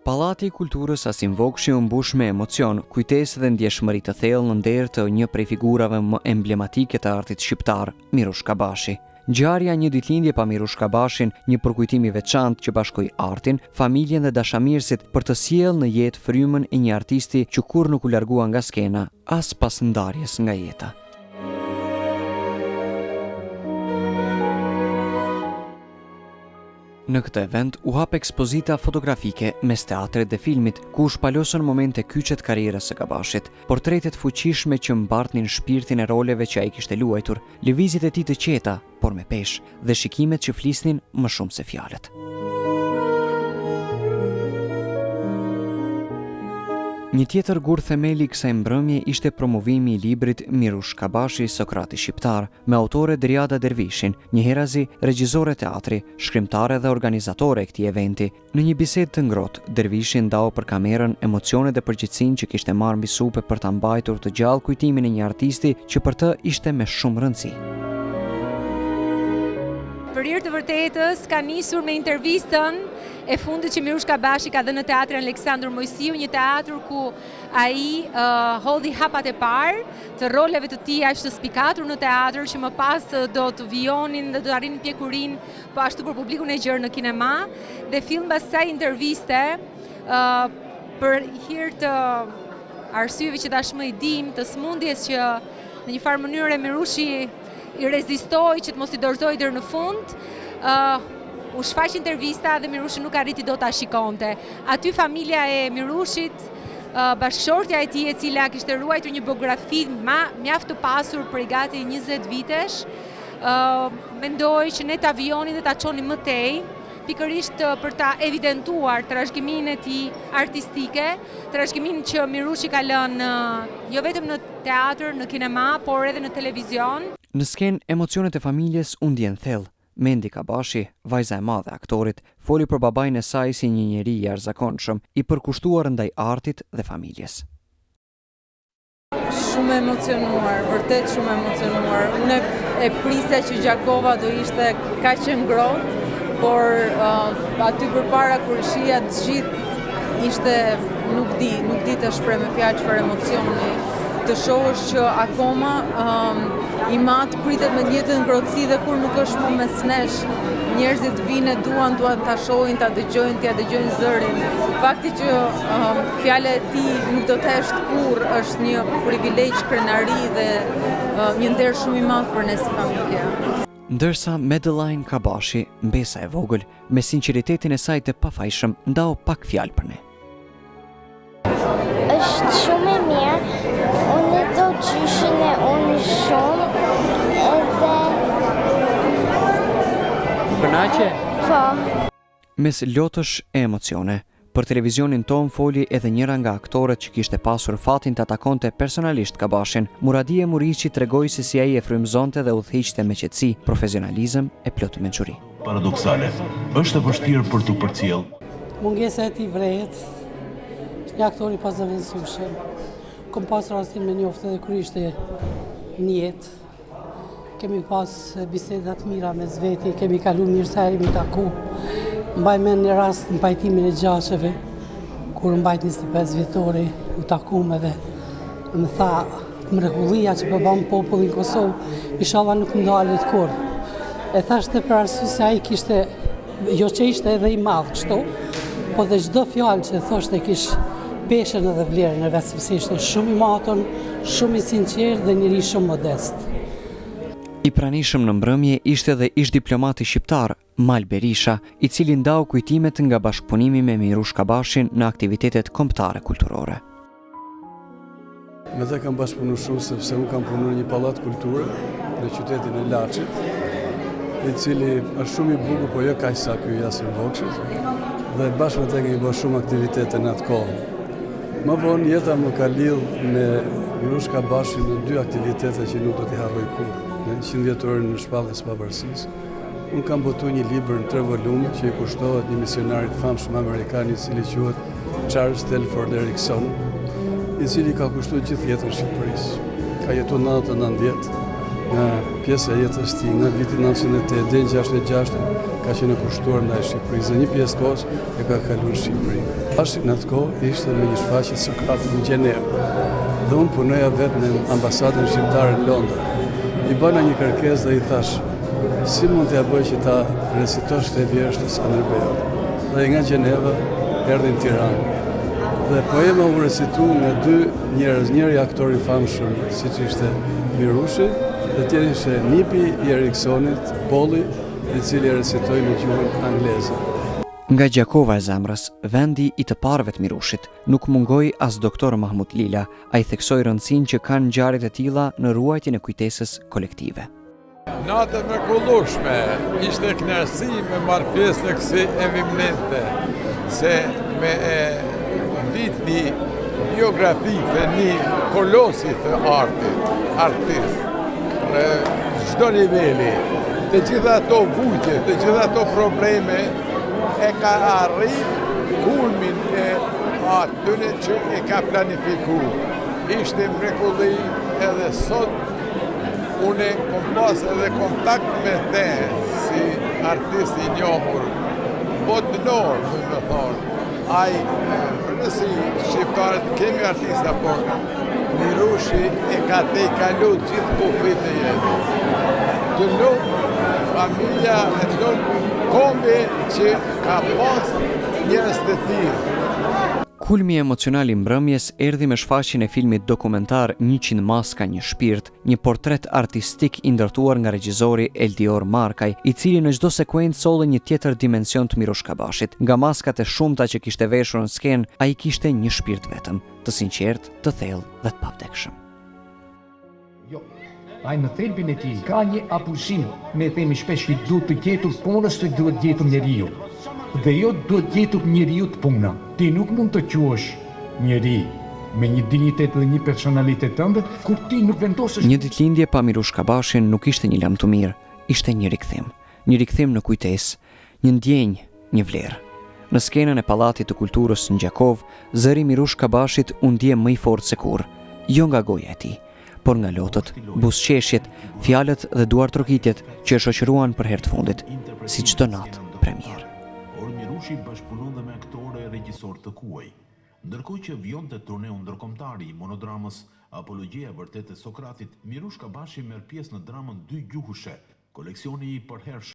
Pallati i Kulturës Asimvokshi u mbush me emocion, kujtesë dhe ndjeshmëri të thellë në nder të një prej figurave më emblematike të artit shqiptar, Mirush Kabashi. Ngjarja një ditëlindje pa Mirush Kabashin, një përkujtim i veçantë që bashkoi artin, familjen dhe dashamirësit për të sjellë në jetë frymën e një artisti që kur nuk u largua nga skena as pas ndarjes nga jeta. Në këtë event u hap ekspozita fotografike mes teatrit dhe filmit, ku u shpalosën momente kyçe të karrierës së Kabashit, portretet fuqishme që mbartnin shpirtin e roleve që ai kishte luajtur, lëvizjet e tij të qeta, por me peshë, dhe shikimet që flisnin më shumë se fjalët. Një tjetër gur themeli i kësaj mbrëmje ishte promovimi i librit Mirush Kabashi, Sokrati Shqiptar, me autore Driada Dervishin, një herazi regjizore teatri, shkrimtare dhe organizatore e këtij eventi. Në një bisedë të ngrohtë, Dervishi ndau për kamerën emocionet dhe përgjegjësinë që kishte marrë mbi supe për ta mbajtur të gjallë kujtimin e një artisti që për të ishte me shumë rëndësi. Për hir të vërtetës, ka nisur me intervistën e fundit që Mirush Kabashi ka dhënë në teatrin Aleksandër Mojsiu, një teatr ku ai hodhi hapat e parë të roleve të tij aq të spikatur në teatr që më pas do të vijonin dhe do të arrinin pjekurinë, po ashtu për publikun e gjerë në kinema, dhe fill mbas kësaj interviste për hir të arsyeve që tashmë i dim, të smundjes që në një farë mënyrë Mirushi i rezistoi që të mos i dorëzoi deri në fund, u shfaq intervista dhe Mirushi nuk arriti dot ta shikonte. Aty familja e Mirushit, bashkëshortja e tij e cila kishte ruajtur një biografi mjaft të pasur për gati 20 vitesh, mendoi që ne ta vijonin dhe ta çonin më tej, pikërisht për ta evidentuar trashëgiminë e tij artistike, trashëgiminë që Mirushi ka lënë jo vetëm në teatr, në kinema, por edhe në televizion. Në skenë, emocionet e familjes u ndjen thellë. Mendi Kabashi, vajza e madhe e aktorit, foli për babain e saj si një njeri i jashtëzakonshëm, i përkushtuar ndaj artit dhe familjes. Shumë emocionuar, vërtet shumë emocionuar. Unë e prisja që Gjakova do ishte kaq e ngrohtë, por aty përpara kur shija të gjithë ishte nuk di të shpreh me fjalë çfarë emocioni. Të shohësh që akoma i mat pritet me njëjtën ngrohtësi dhe kur nuk është më mes nesh, njerëzit vinë duan ta shohin, ta dëgjojnë zërin. Fakti që fjala e tij nuk do të hesht kurrë është një privilegj, krenari dhe një nder shumë i madh për ne si familje. Ndërsa Madeline Kabashi, mbesa e vogël, me sinqeritetin e saj të pafajshëm, ndau pak fjalë për ne. Është shumë e mirë, unë do gjyshin e unë shumë, edhe... Kënaqe? Po. Mes lotësh e emocione, për televizionin ton foli edhe njëra nga aktorët që kishte pasur fatin të takonte personalisht Kabashin. Muradie Muriqi tregoi se si ai e frymëzonte dhe udhëhiqte me qetësi, profesionalizëm e plotë mençuri. Paradoksale, është e vështirë për t'u përcjellë. Mungesa e tij vret. Një aktor i pazavendësueshëm. Kom pas rastin me njoftë edhe kur ishte në jetë. Kemi pas biseda të mira me zveti, kemi kalu mirë sa jemi taku. Mbaj me një rast në pajtimin e gjasheve, kur mbajt 25 vjetori, u takum edhe më tha mrekullia që po bën populli në Kosovë, inshallah nuk ndalet kurrë. E thashte për arsye se ai kishte, jo që ishte edhe i madh kështu, po dhe çdo fjalë që thoshte kish peshën edhe vlerën e vetë, sepse ishte shumë i matur, shumë i sinqert dhe njëri shumë modest. I pranishëm në mbrëmje ishte edhe ish diplomati shqiptar, Mal Berisha, i cili ndau kujtimet nga bashkëpunimi me Mirush Kabashin në aktivitetet kombëtare kulturore. Me të kam bashkëpunu shumë sepse unë kam punu në një pallat kulture në qytetin e Laçit, i cili është shumë i bukur, po jo kaq sa ky i Asimvokshit, dhe bashkë me të kemi bërë shumë aktivitete në atë kohë. Më vonë jeta më ka lidh me Mirush Kabashin në 2 aktivitete që nuk do t'i harroj kurrë. Në 100 vjetorin në shpalljes së pavarësisë. Unë kam botuar një libër në 3 volume që i kushtohet një misionarit famshëm amerikan i cili quhet Charles Telford Erickson, i cili ka kushtuar gjithë jetën në Shqipërisë. Ka jetuar 99 vjet, nga pjesa e jetës tij nga viti 1908 deri në 66, ka qenë e kushtuar ndaj Shqipërisë dhe një pjesë kohës e ka kaluar në Shqipëri. Bashi në atë kohë ishte me një shfaqje Sokratit në Gjenevë dhe unë punoja vetë në ambasadën shqiptare në Londër. I bëna një kërkesë dhe i thash, si mund t'ja bëj që ta recitosh të vjeshtës Skënderbeut. Dhe nga Gjeneva erdhi në Tiranë. Dhe poema u recitu nga dy njerëz, njëri aktor i famshëm, siç ishte Mirushi, dhe tjetri ishte nipi i Eriksonit, Polli, i cili recitoi në gjuhën angleze. Nga Gjakova e zemrës, vendi i të parëve të Mirushit, nuk mungoi as doktor Mahmut Lila, ai theksoi rëndësinë që kanë ngjarjet e tilla në ruajtjen e kujtesës kolektive. Natë e mrekullueshme, ishte kënaqësi me marrë pjesë në kësi evente, se me ditë një biografi të një kolosi të artist, në çdo niveli, të gjitha ato vujtje, të gjitha ato probleme, e ka arrit kulmin e atyne që e ka planifiku. Ishte mrekulli edhe sot, une kom pas edhe kontakt me te, si artist i njohur, botënor, më thonë. Ai, nësi shqiptarët kemi artista, por Mirushi e ka te i kalu gjithë kufit e jetë. Të lumë familja, të lumë kombi që ka pas njerëz të tillë. Kulmi emocional i mbrëmjes erdhi me shfaqjen e filmit dokumentar 100 maska një shpirt, një portret artistik i ndërtuar nga regjizori Eldior Markaj, i cili në çdo sekuencë solli një tjetër dimension të Mirush Kabashit. Nga maskat e shumta që kishte veshur në skenë, ai kishte një shpirt vetëm, të sinqert, të thellë dhe të pavdekshëm. Jo, ai në thelbin e tij ka një apushim, ne themi shpesh që duhet të gjetur punës të duhet gjetur njeriu. Dhe jo duhet gjetur njeriu të puna. Ti nuk mund të quhesh njeri me një dignitet dhe një personalitet tënde, kur ti nuk vendosesh. Një ditëlindje pa Mirush Kabashin nuk ishte një lajm të mirë, ishte një rikthim në kujtesë, një ndjenjë, një vlerë. Në skenën e Pallatit të Kulturës në Gjakov, zëri Mirush Kabashit u ndje më i fortë se kurrë, jo nga goja e tij, por nga lotët, buzëqeshjet, fjalët dhe duartrokitjet që e shoqëruan për herë të fundit, si çdo natë premier. Mirushi bashkëpunon dhe me aktore e regjisor të kuaj. Ndërkohë që vjonte turneu ndërkombëtar i monodramës Apologjia e vërtetë e Sokratit, Mirush Kabashi merr pjesë në dramën Dy gjuhushe, koleksioni i përhershëm